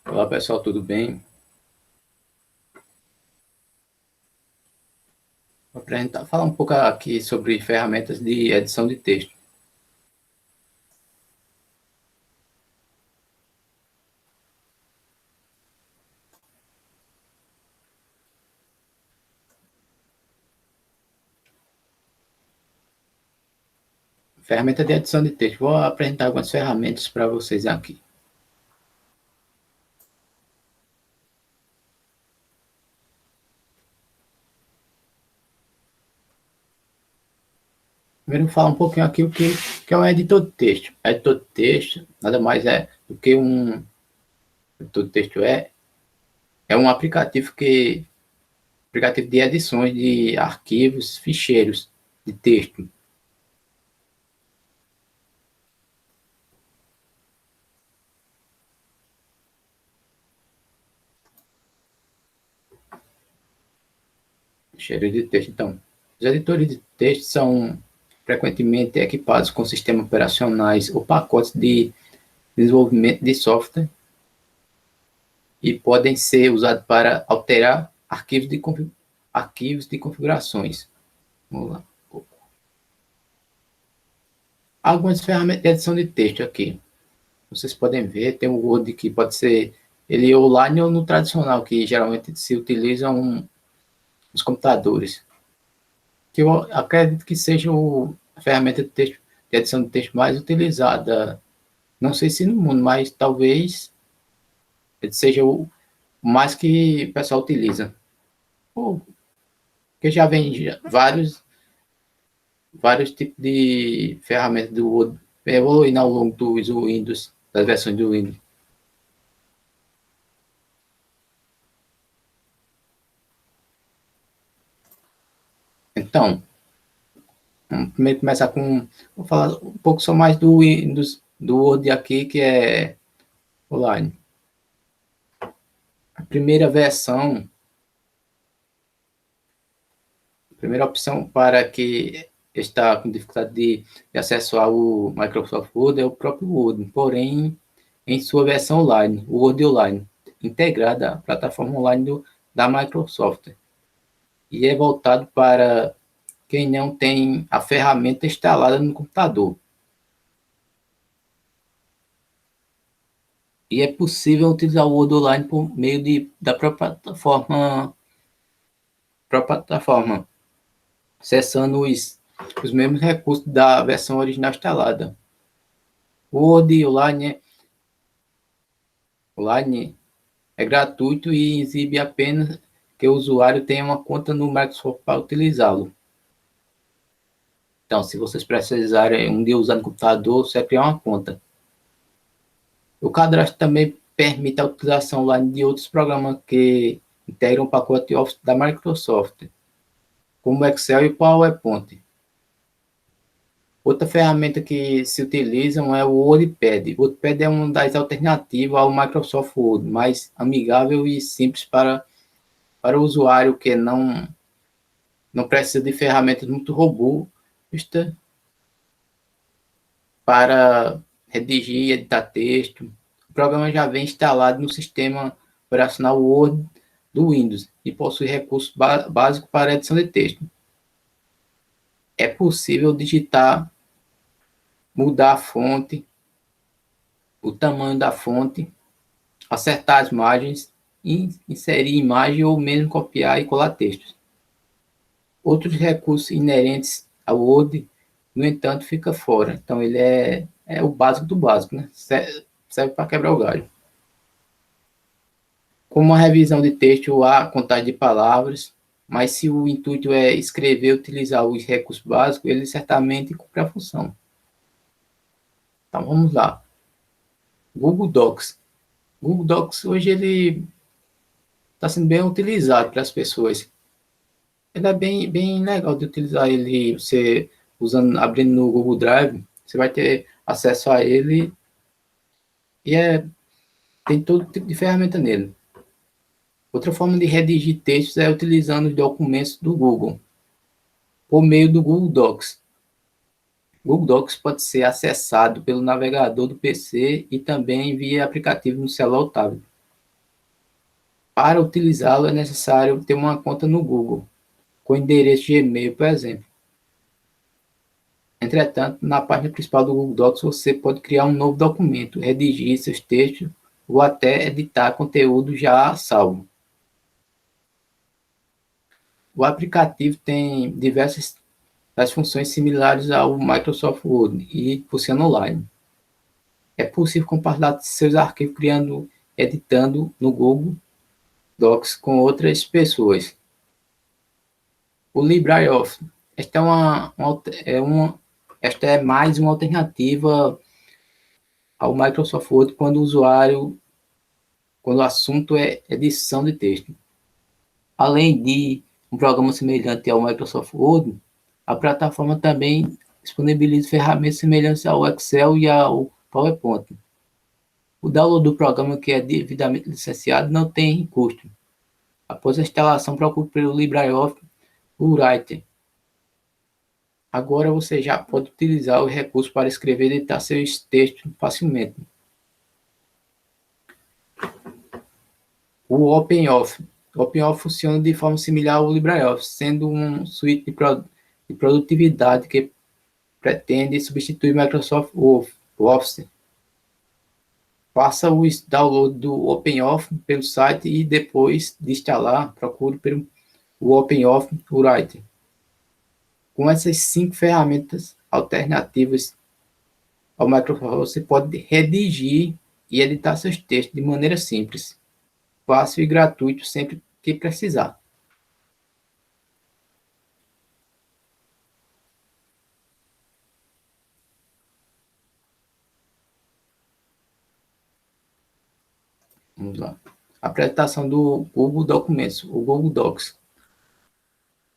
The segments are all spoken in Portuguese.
Olá pessoal, tudo bem? Vou falar um pouco aqui sobre ferramentas de edição de texto. Ferramenta de edição de texto. Vou apresentar algumas ferramentas para vocês aqui. Primeiro, vou falar um pouquinho aqui o que é um editor de texto. Editor de texto nada mais é do que um editor de texto é um aplicativo de edições de arquivos, ficheiros de texto. Ficheiros de texto. Então, os editores de texto são frequentemente equipados com sistemas operacionais ou pacotes de desenvolvimento de software e podem ser usados para alterar arquivos de configurações. Vamos lá. Algumas ferramentas de edição de texto aqui. Vocês podem ver, tem o Word que pode ser ele online ou no tradicional, que geralmente se utilizam nos computadores. Que eu acredito que seja a ferramenta de texto, de edição de texto mais utilizada. Não sei se no mundo, mas talvez seja o mais que o pessoal utiliza. Porque já vem vários tipos de ferramentas do Word evoluindo ao longo dos Windows, das versões do Windows. Então, vamos primeiro começar com. Vou falar um pouco só mais do Windows, do Word aqui, que é online. A primeira opção para que está com dificuldade de acesso ao Microsoft Word é o próprio Word, porém, em sua versão online, o Word Online, integrada à plataforma online da Microsoft, e é voltado para quem não tem a ferramenta instalada no computador. E é possível utilizar o Word Online por meio da própria plataforma, acessando os mesmos recursos da versão original instalada. O Word Online é gratuito e exibe apenas que o usuário tenha uma conta no Microsoft para utilizá-lo. Então, se vocês precisarem um dia usar no computador, você criar uma conta. O cadastro também permite a utilização online de outros programas que integram o pacote Office da Microsoft, como o Excel e o PowerPoint. Outra ferramenta que se utilizam é o WordPad. O WordPad é uma das alternativas ao Microsoft Word, mais amigável e simples para o usuário que não precisa de ferramentas muito robustas para redigir e editar texto. O programa já vem instalado no sistema operacional Word do Windows e possui recursos básicos para edição de texto. É possível digitar, mudar a fonte, o tamanho da fonte, acertar as margens, inserir imagem ou mesmo copiar e colar textos. Outros recursos inerentes ao Word, no entanto, fica fora. Então, ele é o básico do básico, né? Serve para quebrar o galho. Como a revisão de texto, há contagem de palavras, mas se o intuito é escrever e utilizar os recursos básicos, ele certamente cumpre a função. Então, vamos lá. Google Docs. Google Docs, hoje, ele está sendo bem utilizado para as pessoas. Ele é bem legal de utilizar ele, você abrindo no Google Drive, você vai ter acesso a ele e tem todo tipo de ferramenta nele. Outra forma de redigir textos é utilizando os documentos do Google, por meio do Google Docs. O Google Docs pode ser acessado pelo navegador do PC e também via aplicativo no celular ou tablet. Para utilizá-lo é necessário ter uma conta no Google, com endereço de e-mail, por exemplo. Entretanto, na página principal do Google Docs, você pode criar um novo documento, redigir seus textos ou até editar conteúdo já salvo. O aplicativo tem diversas funções similares ao Microsoft Word e funciona online. É possível compartilhar seus arquivos editando no Google Docs com outras pessoas. O LibreOffice. Esta é mais uma alternativa ao Microsoft Word quando o assunto é edição de texto. Além de um programa semelhante ao Microsoft Word, a plataforma também disponibiliza ferramentas semelhantes ao Excel e ao PowerPoint. O download do programa, que é devidamente licenciado, não tem custo. Após a instalação, procure pelo LibreOffice Writer. Agora você já pode utilizar o recurso para escrever e editar seus textos facilmente. O OpenOffice. O OpenOffice funciona de forma similar ao LibreOffice, sendo um suíte de produtividade que pretende substituir o Microsoft Office. Faça o download do OpenOffice pelo site e depois de instalar, procure pelo OpenOffice Writer. Com essas 5 ferramentas alternativas ao Microsoft, você pode redigir e editar seus textos de maneira simples, fácil e gratuito sempre que precisar. Vamos lá. Apresentação do Google Documentos, o Google Docs.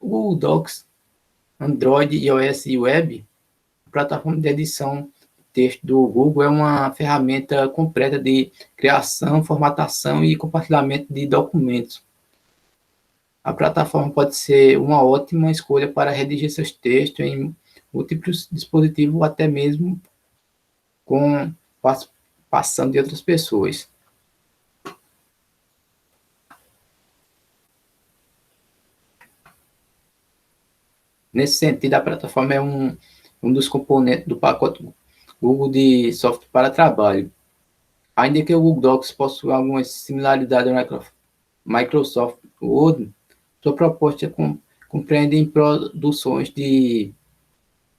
O Google Docs, Android, iOS e Web, a plataforma de edição de texto do Google é uma ferramenta completa de criação, formatação e compartilhamento de documentos. A plataforma pode ser uma ótima escolha para redigir seus textos em múltiplos dispositivos ou até mesmo com participação de outras pessoas. Nesse sentido, a plataforma é um dos componentes do pacote Google de software para trabalho. Ainda que o Google Docs possua algumas similaridades ao Microsoft Word, sua proposta compreende produções de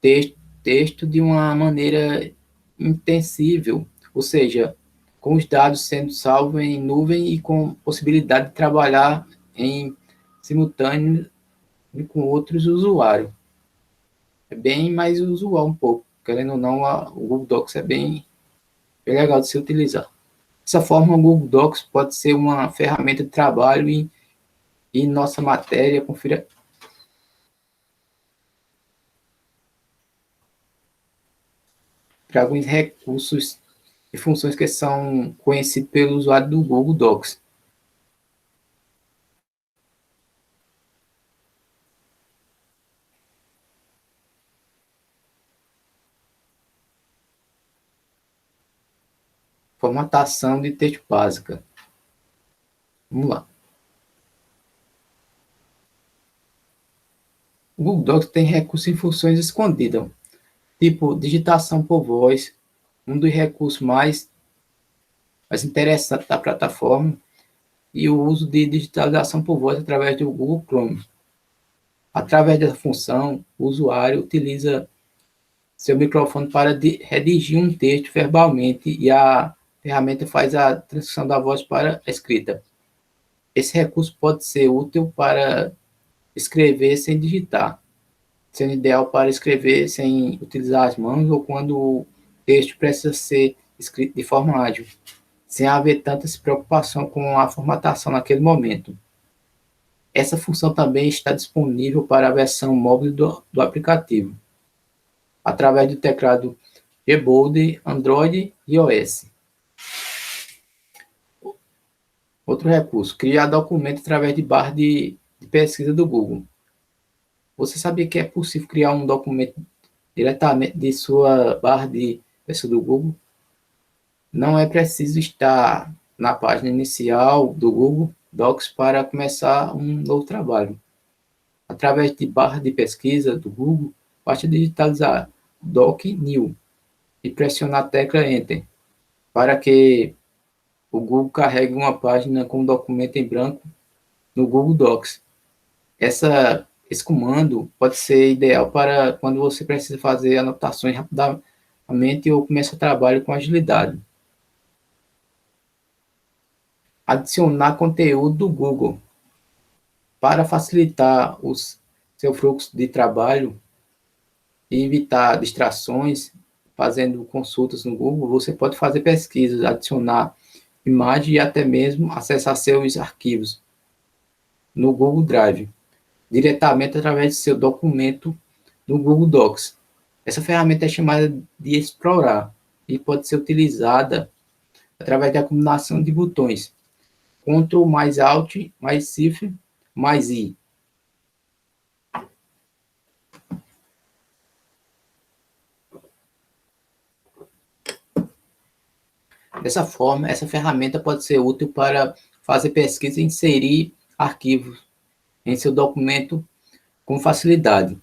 texto de uma maneira intensível, ou seja, com os dados sendo salvos em nuvem e com possibilidade de trabalhar em simultâneo com outros usuários. É bem mais usual um pouco, querendo ou não, o Google Docs é bem legal de se utilizar. Dessa forma, o Google Docs pode ser uma ferramenta de trabalho e nossa matéria, confira. Para alguns recursos e funções que são conhecidos pelo usuário do Google Docs. Formatação de texto básica. Vamos lá. O Google Docs tem recursos e funções escondidas, tipo digitação por voz, um dos recursos mais interessantes da plataforma, e o uso de digitalização por voz através do Google Chrome. Através dessa função, o usuário utiliza seu microfone para redigir um texto verbalmente e a ferramenta faz a transição da voz para a escrita. Esse recurso pode ser útil para escrever sem digitar, sendo ideal para escrever sem utilizar as mãos ou quando o texto precisa ser escrito de forma ágil, sem haver tanta preocupação com a formatação naquele momento. Essa função também está disponível para a versão móvel do aplicativo, através do teclado Gboard, Android e iOS. Outro recurso, criar documento através de barra de pesquisa do Google. Você sabia que é possível criar um documento diretamente de sua barra de pesquisa do Google? Não é preciso estar na página inicial do Google Docs para começar um novo trabalho. Através de barra de pesquisa do Google, basta digitalizar Doc New e pressionar a tecla Enter para que o Google carregue uma página com um documento em branco no Google Docs. Esse comando pode ser ideal para quando você precisa fazer anotações rapidamente ou começa o trabalho com agilidade. Adicionar conteúdo do Google. Para facilitar seu fluxo de trabalho e evitar distrações, fazendo consultas no Google, você pode fazer pesquisas, adicionar imagem e até mesmo acessar seus arquivos no Google Drive, diretamente através de seu documento no Google Docs. Essa ferramenta é chamada de Explorar e pode ser utilizada através da combinação de botões Ctrl mais Alt mais Shift mais I. Dessa forma, essa ferramenta pode ser útil para fazer pesquisa e inserir arquivos em seu documento com facilidade.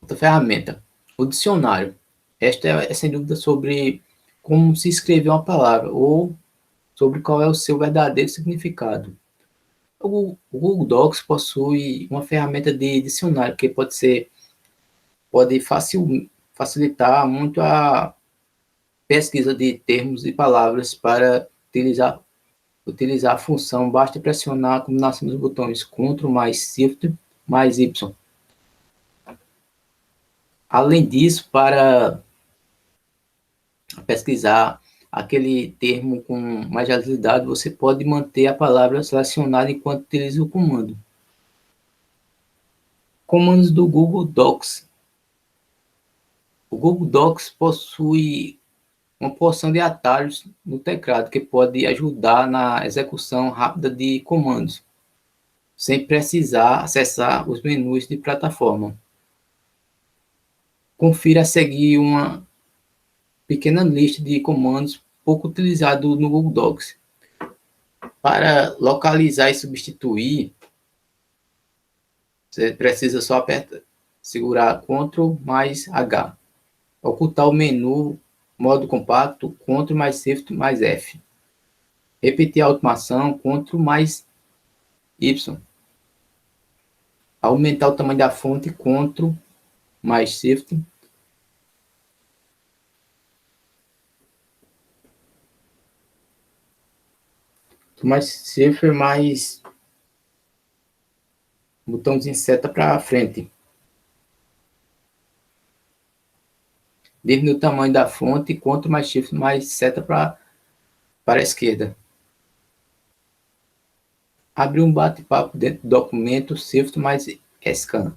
Outra ferramenta, o dicionário. Esta é sem dúvida sobre como se escrever uma palavra ou sobre qual é o seu verdadeiro significado. O Google Docs possui uma ferramenta de dicionário que pode facilitar muito a pesquisa de termos e palavras. Para utilizar a função, basta pressionar a combinação dos botões Ctrl mais Shift mais Y. Além disso, para pesquisar aquele termo com mais agilidade, você pode manter a palavra selecionada enquanto utiliza o comando. Comandos do Google Docs. O Google Docs possui uma porção de atalhos no teclado que pode ajudar na execução rápida de comandos, sem precisar acessar os menus de plataforma. Confira a seguir uma pequena lista de comandos pouco utilizados no Google Docs. Para localizar e substituir, você precisa só segurar Ctrl mais H. Ocultar o menu modo compacto, Ctrl mais Shift mais F. Repetir a automação, Ctrl mais Y. Aumentar o tamanho da fonte, Ctrl mais Shift. Mais Shift mais botãozinho seta para frente. Diminuir o tamanho da fonte, Ctrl mais Shift mais seta para a esquerda. Abrir um bate-papo dentro do documento, Shift mais Scan.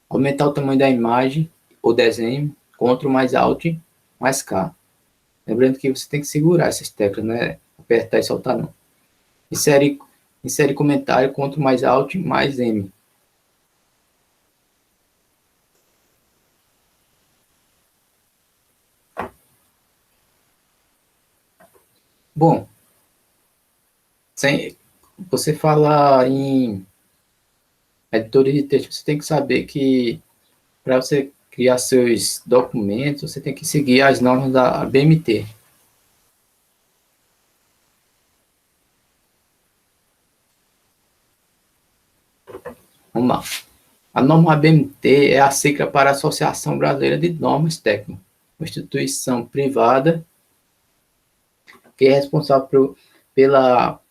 Aumentar o tamanho da imagem ou desenho, Ctrl mais Alt mais K. Lembrando que você tem que segurar essas teclas, né? Apertar e soltar não. Insere comentário, Ctrl mais Alt mais M. Bom, sem você falar em editores de texto, você tem que saber que para você criar seus documentos, você tem que seguir as normas da BMT. Vamos lá. A norma ABNT é a sigla para a Associação Brasileira de Normas Técnicas, uma instituição privada que é responsável pela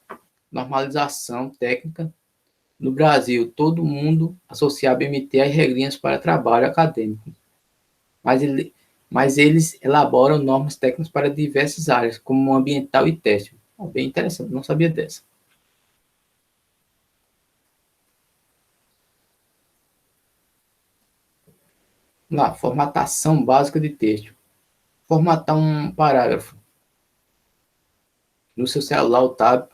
normalização técnica no Brasil. Todo mundo associa a BMT às regrinhas para trabalho acadêmico, mas eles elaboram normas técnicas para diversas áreas, como ambiental e têxtil. Bem interessante, não sabia dessa. Lá, formatação básica de texto. Formatar um parágrafo. No seu celular, o tab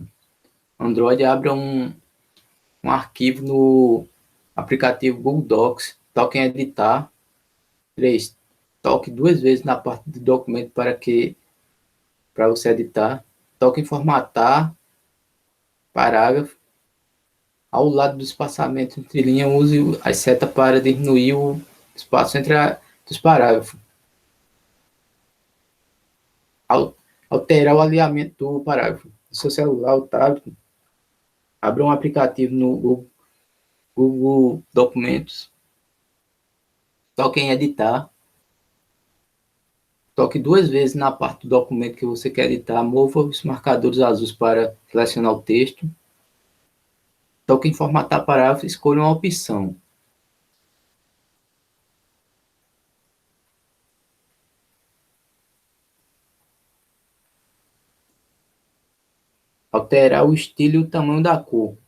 Android, abra um arquivo no aplicativo Google Docs, toque em editar. 3. Toque 2 vezes na parte do documento para você editar. toque em formatar parágrafo. Ao lado do espaçamento entre linhas, use a seta para diminuir o espaço entre os parágrafos. Alterar o alinhamento do parágrafo. No seu celular ou tablet, abra um aplicativo no Google Documentos, toque em editar, toque 2 vezes na parte do documento que você quer editar, mova os marcadores azuis para selecionar o texto, toque em formatar parágrafo, escolha uma opção. Alterar o estilo e o tamanho da cor.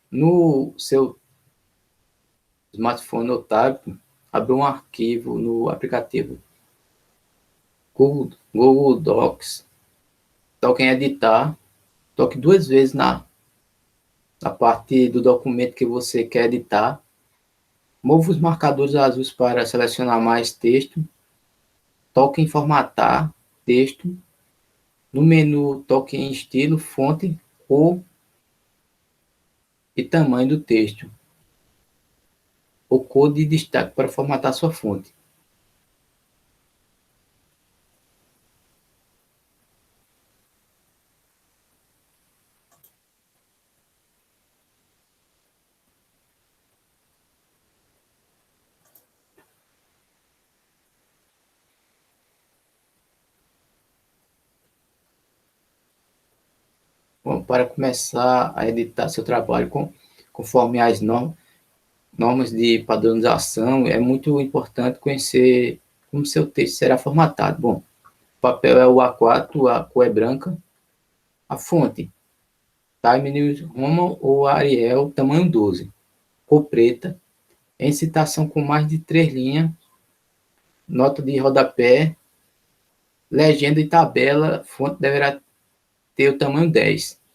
No seu smartphone ou tablet, abra um arquivo no aplicativo Google Docs, toque em editar, toque 2 vezes na parte do documento que você quer editar, mova os marcadores azuis para selecionar mais texto, toque em formatar texto, no menu toque em estilo, fonte, cor e tamanho do texto, ou cor de destaque para formatar sua fonte. Bom, para começar a editar seu trabalho conforme as normas de padronização, é muito importante conhecer como seu texto será formatado. Bom, o papel é o A4, a cor é branca, a fonte, Times New Roman ou Arial, tamanho 12, cor preta, em citação com mais de 3 linhas, nota de rodapé, legenda e tabela, fonte deverá ter o tamanho 10.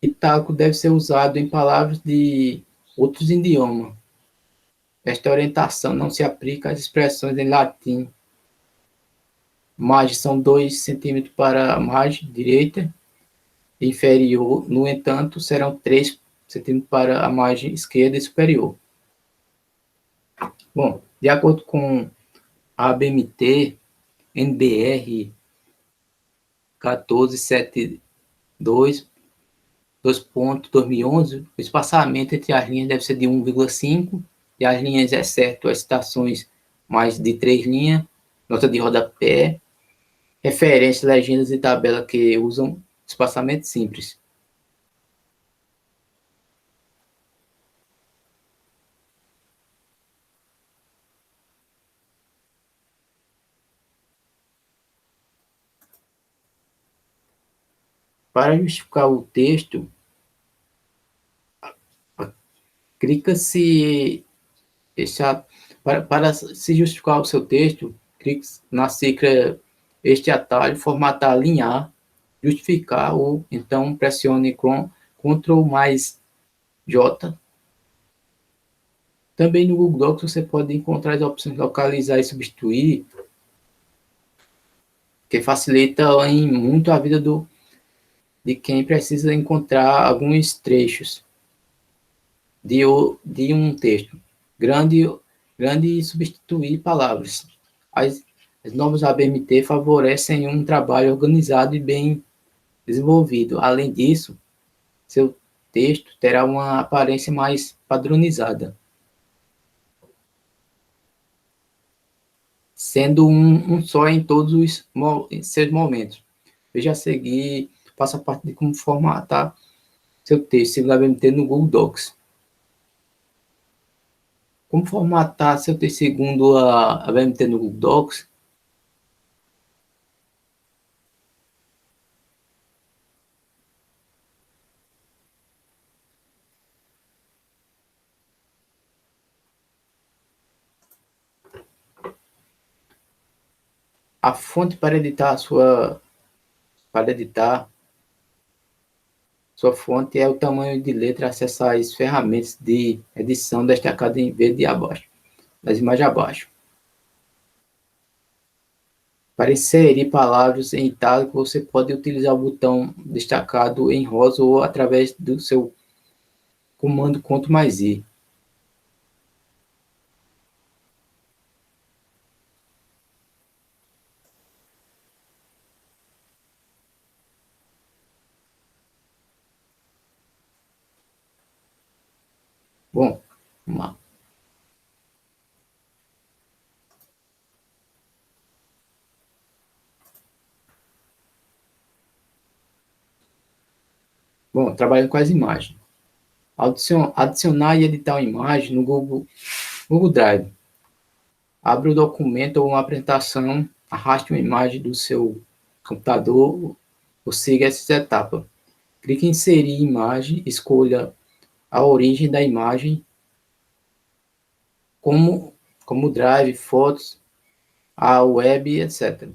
Itálico deve ser usado em palavras de outros idiomas. Esta orientação não se aplica às expressões em latim. Margem são 2 centímetros para a margem direita e inferior, no entanto, serão 3 centímetros para a margem esquerda e superior. Bom, de acordo com a ABMT, NBR 1472, 2.2011, o espaçamento entre as linhas deve ser de 1,5 e as linhas, exceto as citações mais de 3 linhas, nota de rodapé, referências, legendas e tabela que usam espaçamento simples. Para justificar o texto, clica-se para se justificar o seu texto, clique na tecla este atalho, formatar, alinhar, justificar, ou então pressione Ctrl mais J. Também no Google Docs você pode encontrar as opções de localizar e substituir, que facilita em muito a vida de quem precisa encontrar alguns trechos de um texto grande, grande e substituir palavras. As normas ABMT favorecem um trabalho organizado e bem desenvolvido. Além disso, seu texto terá uma aparência mais padronizada, sendo um só em todos os seus momentos. Veja a seguir, passo a parte de como formatar seu texto segundo a ABMT no Google Docs. Como formatar seu texto segundo a ABMT no Google Docs? A fonte para editar Sua fonte é o tamanho de letra. Acesse as ferramentas de edição destacado em verde abaixo, das imagens abaixo. Para inserir palavras em itálico, você pode utilizar o botão destacado em rosa ou através do seu comando Ctrl+I. Bom, vamos lá. Bom, trabalhando com as imagens. Adicionar e editar uma imagem no Google Drive. Abre o documento ou uma apresentação, arraste uma imagem do seu computador ou siga essas etapas. Clique em inserir imagem, escolha a origem da imagem, como Drive, fotos, a web, etc.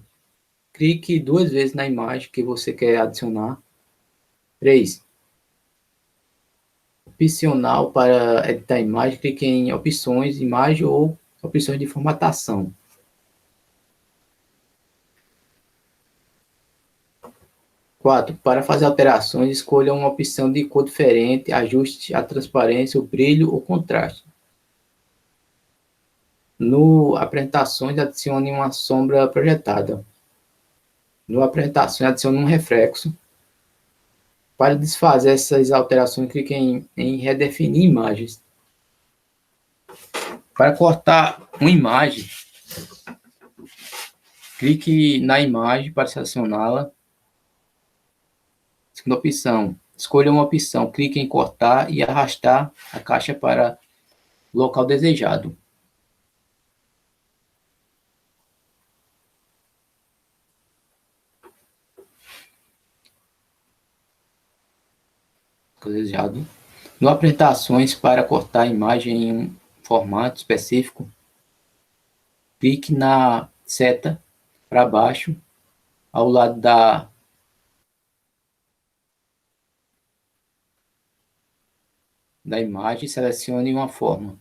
Clique 2 vezes na imagem que você quer adicionar. 3. Opcional para editar a imagem, clique em opções, imagem ou opções de formatação. 4. Para fazer alterações, escolha uma opção de cor diferente, ajuste a transparência, o brilho ou contraste. No apresentações, adicione uma sombra projetada. No apresentações, adicione um reflexo. Para desfazer essas alterações, clique em redefinir imagens. Para cortar uma imagem, clique na imagem para selecioná-la. Segunda opção, escolha uma opção, clique em cortar e arrastar a caixa para o local desejado. Desejado. No apresentações, para cortar a imagem em um formato específico, clique na seta para baixo, ao lado da imagem, e selecione uma forma.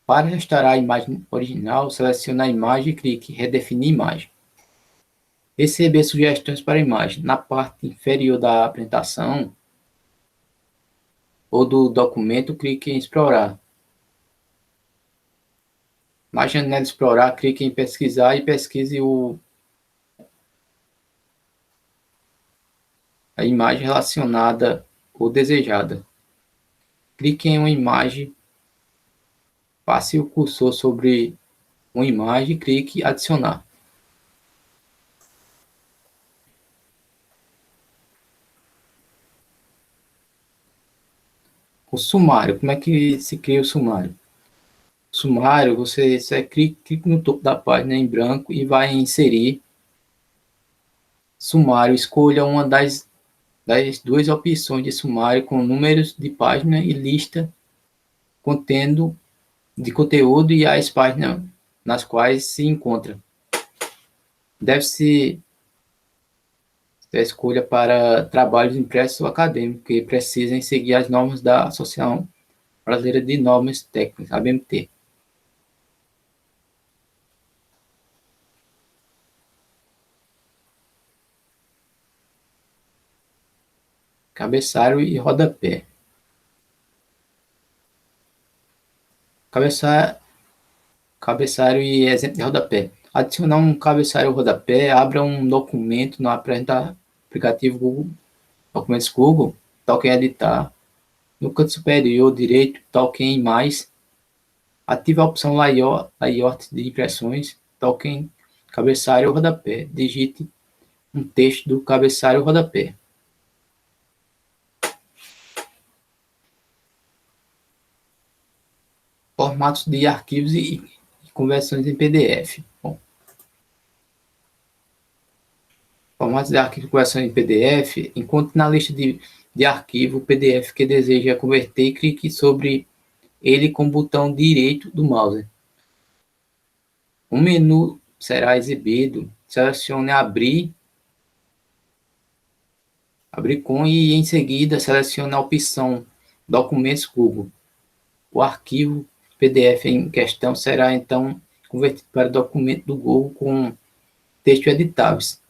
Para restaurar a imagem original, selecione a imagem e clique em redefinir imagem. Receber sugestões para a imagem. Na parte inferior da apresentação ou do documento, clique em explorar. Na janela explorar, clique em pesquisar e pesquise a imagem relacionada ou desejada. Clique em uma imagem, passe o cursor sobre uma imagem e clique em adicionar. O sumário, como é que se cria o sumário? O sumário, você clica no topo da página em branco e vai inserir sumário. Escolha uma das 2 opções de sumário com números de página e lista contendo de conteúdo e as páginas nas quais se encontra. Deve-se a escolha para trabalhos impressos ou acadêmicos que precisem seguir as normas da Associação Brasileira de Normas Técnicas, ABNT. Cabeçalho e rodapé. Cabeçalho e exemplo de rodapé. Adicionar um cabeçalho ou rodapé, abra um documento no aplicativo Google, Documentos Google, toque em editar. No canto superior direito, toque em mais. Ative a opção layout de impressões, toque em cabeçalho ou rodapé. Digite um texto do cabeçalho ou rodapé. Formatos de arquivos e conversões em PDF. Bom, formatos de arquivo e conversões em PDF, encontre na lista de arquivo o PDF que deseja converter e clique sobre ele com o botão direito do mouse. Um menu será exibido, selecione abrir Abrir com e em seguida selecione a opção Documentos Google. O arquivo PDF em questão será então convertido para documento do Google com texto editáveis.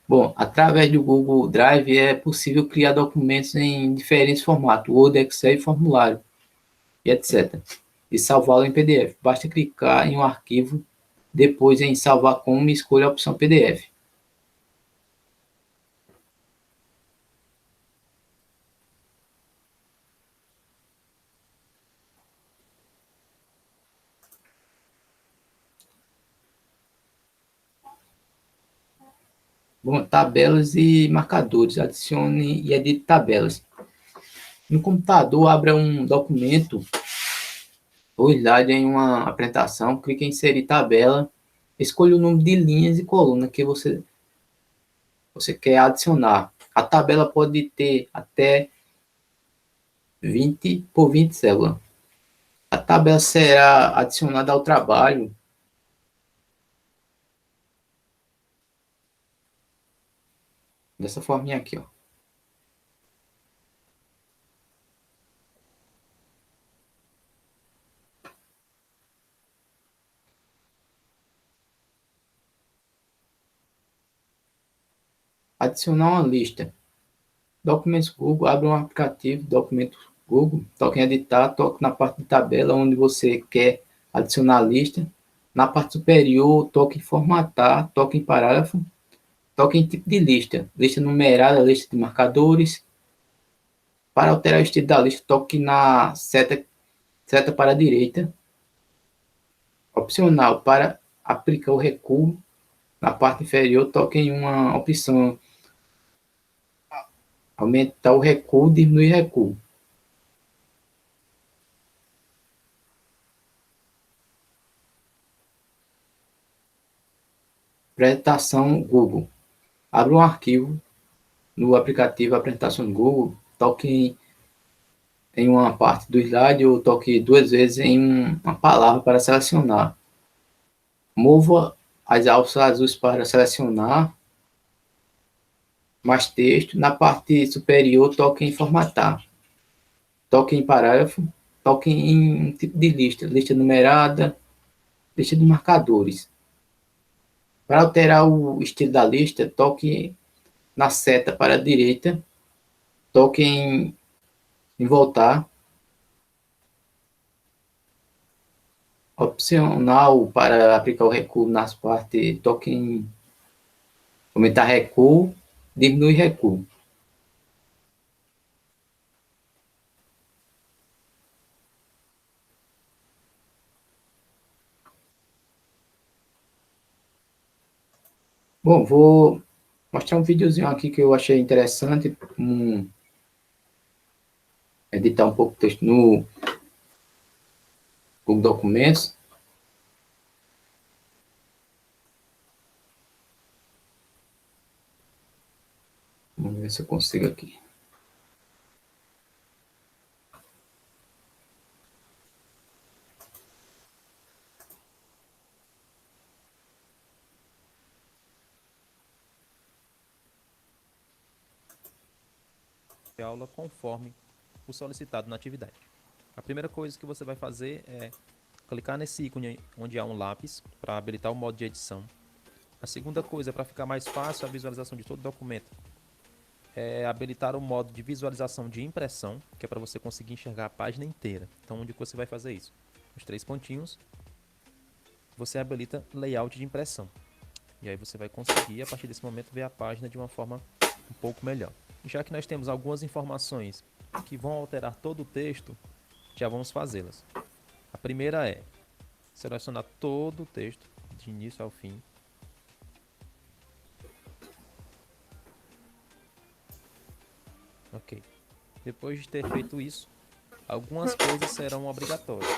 Bom, através do Google Drive é possível criar documentos em diferentes formatos, Word, Excel e formulário, e etc. E salvá-lo em PDF. Basta clicar em um arquivo, depois em salvar como e escolha a opção PDF. Bom, tabelas e marcadores. Adicione e edite tabelas. No computador, abra um documento ou slide em uma apresentação, clique em inserir tabela, escolha o número de linhas e coluna que você quer adicionar. A tabela pode ter até 20 por 20 células. A tabela será adicionada ao trabalho dessa forminha aqui, ó. Adicionar uma lista. Documentos Google, abra um aplicativo, Documentos Google, toque em editar, toque na parte de tabela onde você quer adicionar a lista. Na parte superior, toque em formatar, toque em parágrafo, toque em tipo de lista, lista numerada, lista de marcadores. Para alterar o estilo da lista, toque na seta para a direita. Opcional, para aplicar o recuo, na parte inferior, toque em uma opção aumentar o recuo, diminuir o recuo. Apresentação Google. Abra um arquivo no aplicativo Apresentação Google, toque em uma parte do slide ou toque duas vezes em uma palavra para selecionar. Mova as alças azuis para selecionar mais texto. Na parte superior, toque em formatar. Toque em parágrafo. Toque em tipo de lista. Lista numerada. Lista de marcadores. Para alterar o estilo da lista, toque na seta para a direita. Toque em voltar. Opcional para aplicar o recuo nas partes, toque em aumentar recuo, diminuir recuo. Bom, vou mostrar um videozinho aqui que eu achei interessante, editar um pouco o texto no Google Documentos. Vamos ver se eu consigo aqui. Aula conforme o solicitado na atividade. A primeira coisa que você vai fazer é clicar nesse ícone onde há um lápis para habilitar o modo de edição. A segunda coisa, para ficar mais fácil a visualização de todo o documento, é habilitar o modo de visualização de impressão, que é para você conseguir enxergar a página inteira. Então, onde você vai fazer isso? Os três pontinhos, você habilita layout de impressão. E aí você vai conseguir, a partir desse momento, ver a página de uma forma um pouco melhor. Já que nós temos algumas informações que vão alterar todo o texto, já vamos fazê-las. A primeira é selecionar todo o texto, de início ao fim. Ok. Depois de ter feito isso, algumas coisas serão obrigatórias.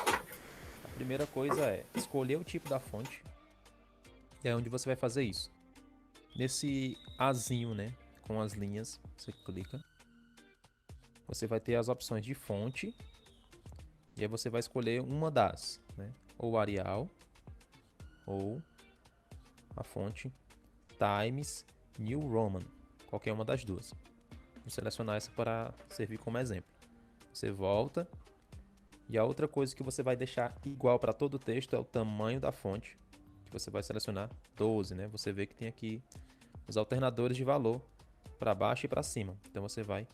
A primeira coisa é escolher o tipo da fonte. E é onde você vai fazer isso. Nesse azinho, né, com as linhas, você clica. Você vai ter as opções de fonte. E aí você vai escolher uma das, né? Ou Arial, ou a fonte Times New Roman. qualquer uma das duas. Vou selecionar essa para servir como exemplo. Você volta. E a outra coisa que você vai deixar igual para todo o texto é o tamanho da fonte, que você vai selecionar 12, né? Você vê que tem aqui os alternadores de valor para baixo e para cima. Então você vai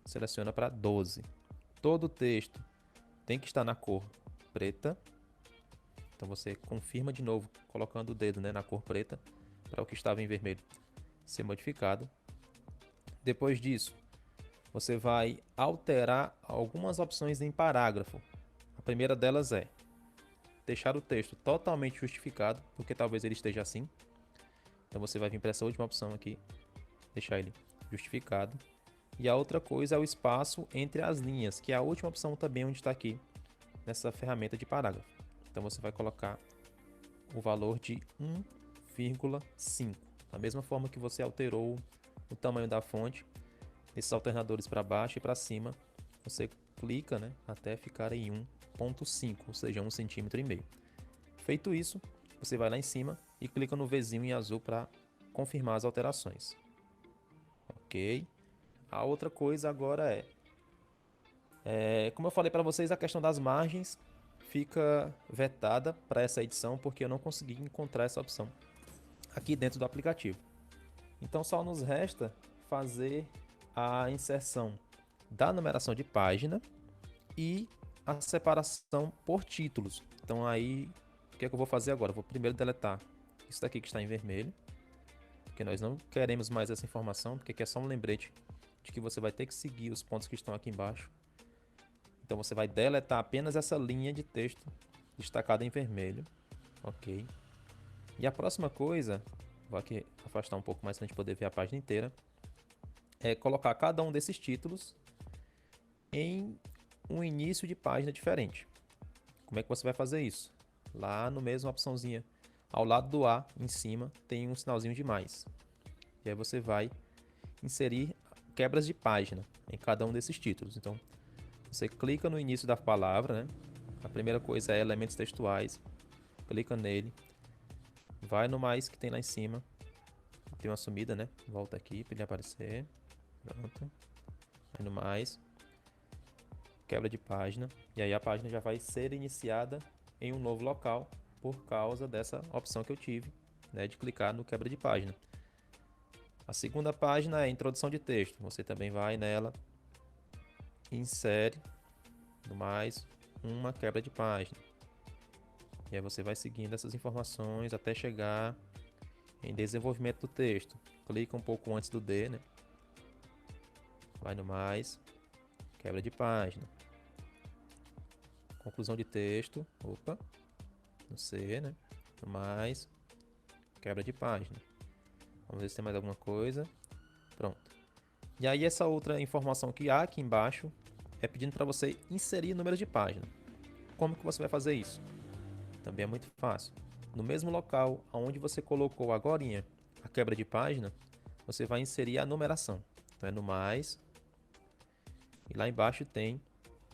seleciona para 12. Todo o texto tem que estar na cor preta. Então você confirma de novo colocando o dedo, né, na cor preta para o que estava em vermelho ser modificado. Depois disso, você vai alterar algumas opções em parágrafo. A primeira delas é deixar o texto totalmente justificado, porque talvez ele esteja assim. Então você vai vir para essa última opção aqui, deixar ele justificado. E a outra coisa é o espaço entre as linhas, que é a última opção também onde está aqui, nessa ferramenta de parágrafo. Então você vai colocar o valor de 1,5. Da mesma forma que você alterou o tamanho da fonte, esses alternadores para baixo e para cima, você clica, né, até ficar em 1,5, ou seja, 1,5 cm. Feito isso, você vai lá em cima e clica no Vzinho em azul para confirmar as alterações. Ok. A outra coisa agora como eu falei para vocês, a questão das margens fica vetada para essa edição porque eu não consegui encontrar essa opção aqui dentro do aplicativo. Então só nos resta fazer a inserção da numeração de página e a separação por títulos. Então aí, o que é que eu vou fazer agora? Eu vou primeiro deletar isso daqui que está em vermelho, porque nós não queremos mais essa informação, porque aqui é só um lembrete de que você vai ter que seguir os pontos que estão aqui embaixo. Então você vai deletar apenas essa linha de texto destacada em vermelho, ok? E a próxima coisa, vou aqui afastar um pouco mais para a gente poder ver a página inteira, é colocar cada um desses títulos em um início de página diferente. Como é que você vai fazer isso? Lá no mesmo opçãozinha, ao lado do A, em cima, tem um sinalzinho de mais. E aí você vai inserir quebras de página em cada um desses títulos. Então, você clica no início da palavra, né? A primeira coisa é elementos textuais. Clica nele. Vai no mais que tem lá em cima. Tem uma sumida, né? Volta aqui para ele aparecer. Pronto. Vai no mais. Quebra de página. E aí a página já vai ser iniciada em um novo local por causa dessa opção que eu tive, né, de clicar no quebra de página. A segunda página é a introdução de texto. Você também vai nela, insere no mais uma quebra de página. E aí você vai seguindo essas informações até chegar em desenvolvimento do texto. Clica um pouco antes do D, né? Vai no mais, quebra de página. Conclusão de texto, opa, no C, né? No mais, quebra de página. Vamos ver se tem mais alguma coisa. Pronto. E aí essa outra informação que há aqui embaixo é pedindo para você inserir números de página. Como que você vai fazer isso? Também é muito fácil. No mesmo local onde você colocou agorinha a quebra de página, você vai inserir a numeração. Então é no mais, e lá embaixo tem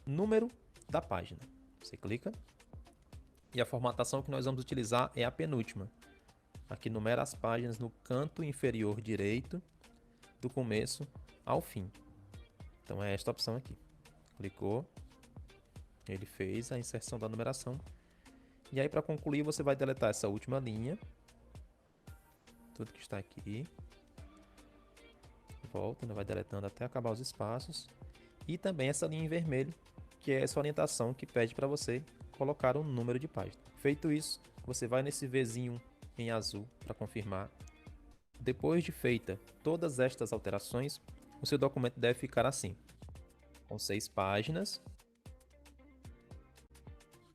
número da página. Você clica, e a formatação que nós vamos utilizar é a penúltima. Aqui numera as páginas no canto inferior direito, do começo ao fim. Então é esta opção aqui. Clicou, ele fez a inserção da numeração. E aí para concluir você vai deletar essa última linha, tudo que está aqui. Volta, vai deletando até acabar os espaços. E também essa linha em vermelho, que é essa orientação que pede para você colocar um número de página. Feito isso, você vai nesse Vzinho em azul para confirmar. Depois de feita todas estas alterações, o seu documento deve ficar assim, com 6 páginas,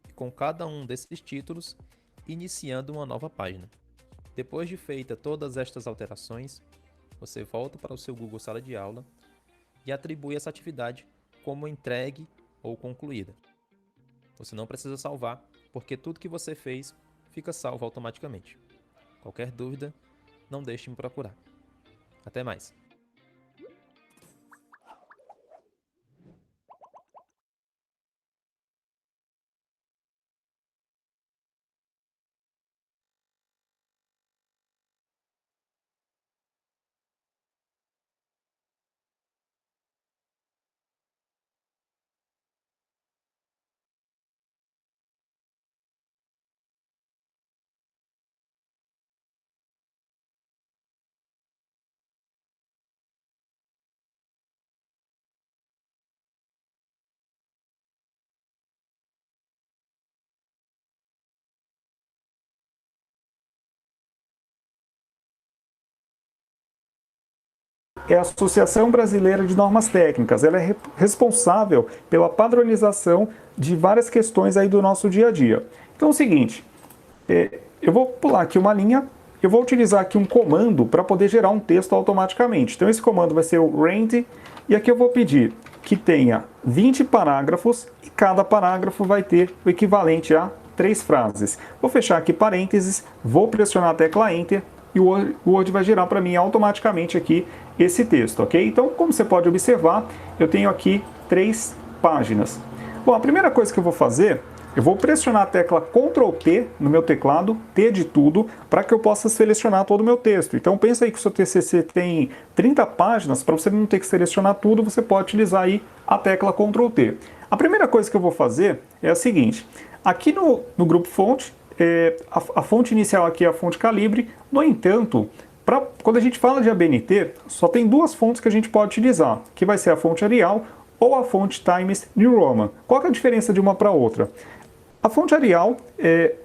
e com cada um desses títulos iniciando uma nova página. Depois de feita todas estas alterações, você volta para o seu Google Sala de Aula e atribui essa atividade como entregue ou concluída. Você não precisa salvar, porque tudo que você fez fica salvo automaticamente. Qualquer dúvida, não deixe de me procurar. Até mais! é a Associação Brasileira de Normas Técnicas. Ela é responsável pela padronização de várias questões aí do nosso dia a dia. Então é o seguinte, eu vou pular aqui uma linha, eu vou utilizar aqui um comando para poder gerar um texto automaticamente. Então esse comando vai ser o rand, e aqui eu vou pedir que tenha 20 parágrafos e cada parágrafo vai ter o equivalente a 3 frases. Vou fechar aqui parênteses, vou pressionar a tecla Enter e o Word vai gerar para mim automaticamente aqui esse texto, ok? Então, como você pode observar, eu tenho aqui 3 páginas. Bom, a primeira coisa que eu vou fazer, eu vou pressionar a tecla Ctrl T no meu teclado, T de tudo, para que eu possa selecionar todo o meu texto. Então pensa aí que o seu TCC tem 30 páginas, para você não ter que selecionar tudo, você pode utilizar aí a tecla Ctrl T. A primeira coisa que eu vou fazer é a seguinte, aqui no grupo fonte, a fonte inicial aqui é a fonte calibre, no entanto, quando a gente fala de ABNT, só tem 2 fontes que a gente pode utilizar, que vai ser a fonte Arial ou a fonte Times New Roman. Qual que é a diferença de uma para outra? A fonte Arial,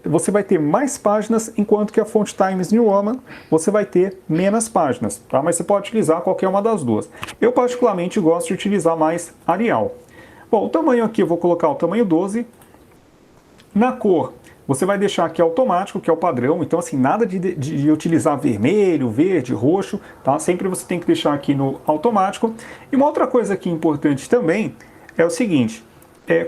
você vai ter mais páginas, enquanto que a fonte Times New Roman, você vai ter menos páginas, tá? Mas você pode utilizar qualquer uma das duas. Eu particularmente gosto de utilizar mais Arial. Bom, o tamanho aqui eu vou colocar o tamanho 12. Na cor, você vai deixar aqui automático, que é o padrão, então assim, nada de utilizar vermelho, verde, roxo, tá? Sempre você tem que deixar aqui no automático. E uma outra coisa aqui importante também é o seguinte,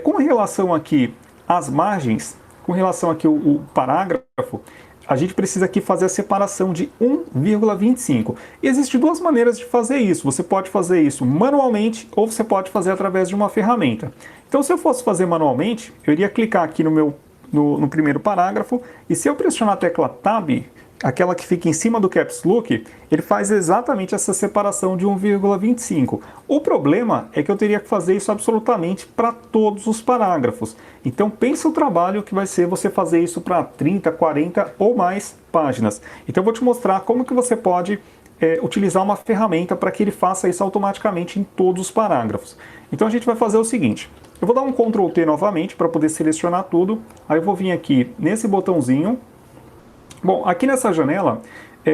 com relação aqui às margens, com relação aqui o parágrafo, a gente precisa aqui fazer a separação de 1,25. E existem 2 maneiras de fazer isso. Você pode fazer isso manualmente ou você pode fazer através de uma ferramenta. Então, se eu fosse fazer manualmente, eu iria clicar aqui no primeiro parágrafo, e se eu pressionar a tecla Tab, aquela que fica em cima do Caps Lock, ele faz exatamente essa separação de 1,25. O problema é que eu teria que fazer isso absolutamente para todos os parágrafos. Então pensa o trabalho que vai ser você fazer isso para 30, 40 ou mais páginas. Então eu vou te mostrar como que você pode utilizar uma ferramenta para que ele faça isso automaticamente em todos os parágrafos. Então a gente vai fazer o seguinte, eu vou dar um Ctrl T novamente para poder selecionar tudo, aí eu vou vir aqui nesse botãozinho. Bom, aqui nessa janela,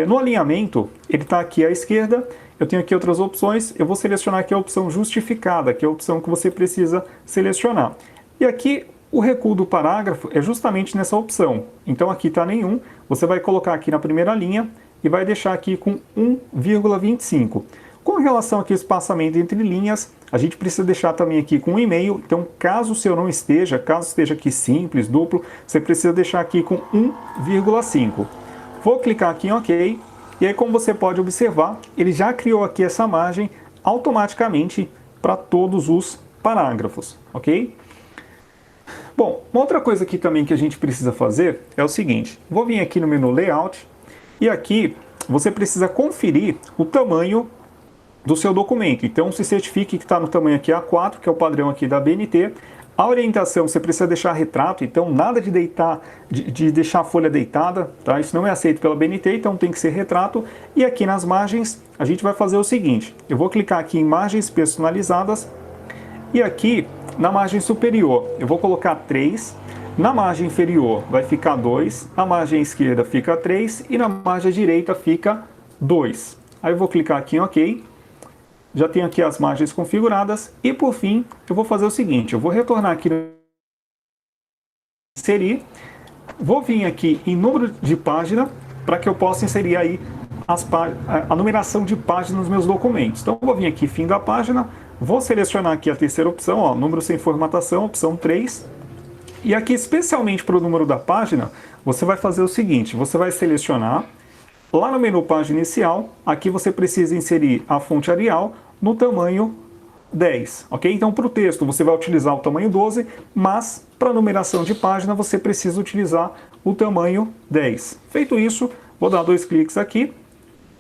no alinhamento, ele está aqui à esquerda, eu tenho aqui outras opções, eu vou selecionar aqui a opção justificada, que é a opção que você precisa selecionar. E aqui, o recuo do parágrafo é justamente nessa opção. Então aqui está nenhum, você vai colocar aqui na primeira linha e vai deixar aqui com 1,25. Com relação aqui ao espaçamento entre linhas, a gente precisa deixar também aqui com 1,5, então caso o seu não esteja, caso esteja aqui simples, duplo, você precisa deixar aqui com 1,5. Vou clicar aqui em OK, e aí como você pode observar, ele já criou aqui essa margem automaticamente para todos os parágrafos, ok? Bom, uma outra coisa aqui também que a gente precisa fazer é o seguinte, vou vir aqui no menu Layout, e aqui você precisa conferir o tamanho do seu documento. Então se certifique que está no tamanho aqui A4, que é o padrão aqui da ABNT. A orientação você precisa deixar retrato, então nada de deixar a folha deitada, tá? Isso não é aceito pela ABNT, então tem que ser retrato. E aqui nas margens a gente vai fazer o seguinte, eu vou clicar aqui em margens personalizadas e aqui na margem superior eu vou colocar 3, na margem inferior vai ficar 2, na margem esquerda fica 3 e na margem direita fica 2. Aí eu vou clicar aqui em OK. Já tenho aqui as margens configuradas e por fim eu vou fazer o seguinte, eu vou retornar aqui no inserir, vou vir aqui em número de página para que eu possa inserir aí a numeração de páginas nos meus documentos. Então eu vou vir aqui fim da página, vou selecionar aqui a terceira opção, ó, número sem formatação, opção 3, e aqui especialmente para o número da página, você vai fazer o seguinte, você vai selecionar lá no menu página inicial, aqui você precisa inserir a fonte Arial no tamanho 10, ok? Então para o texto você vai utilizar o tamanho 12, mas para a numeração de página você precisa utilizar o tamanho 10. Feito isso, vou dar 2 cliques aqui,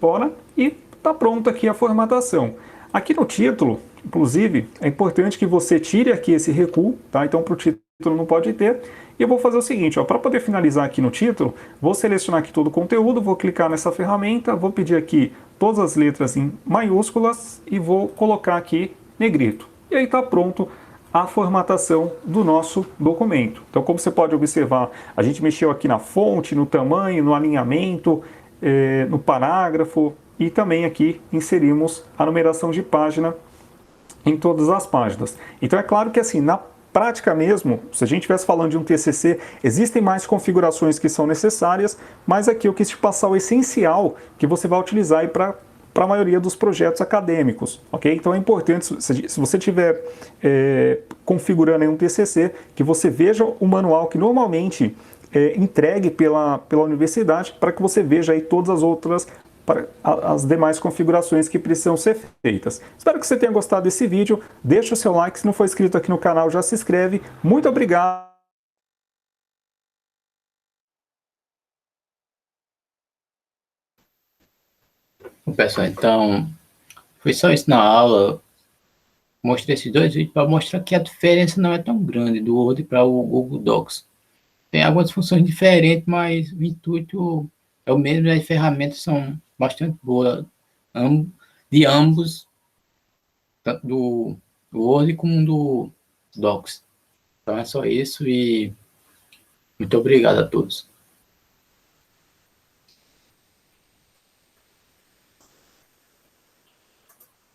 fora, e está pronto aqui a formatação. Aqui no título, inclusive, é importante que você tire aqui esse recuo, tá? Então para o título não pode ter. E eu vou fazer o seguinte, para poder finalizar aqui no título, vou selecionar aqui todo o conteúdo, vou clicar nessa ferramenta, vou pedir aqui todas as letras em maiúsculas e vou colocar aqui negrito. E aí está pronto a formatação do nosso documento. Então, como você pode observar, a gente mexeu aqui na fonte, no tamanho, no alinhamento, no parágrafo e também aqui inserimos a numeração de página em todas as páginas. Então é claro que assim, na prática mesmo, se a gente estivesse falando de um TCC, existem mais configurações que são necessárias, mas aqui eu quis te passar o essencial que você vai utilizar para a maioria dos projetos acadêmicos, ok? Então é importante, se você estiver configurando aí um TCC, que você veja o manual que normalmente é entregue pela universidade, para que você veja aí todas as outras, as demais configurações que precisam ser feitas. Espero que você tenha gostado desse vídeo, deixa o seu like, se não for inscrito aqui no canal já se inscreve, muito obrigado! Bom, pessoal, então, foi só isso na aula. Mostrei esses dois vídeos para mostrar que a diferença não é tão grande do Word para o Google Docs. Tem algumas funções diferentes, mas o intuito é o mesmo e as ferramentas são bastante boas de ambos, tanto do Word como do Docs. Então é só isso e muito obrigado a todos.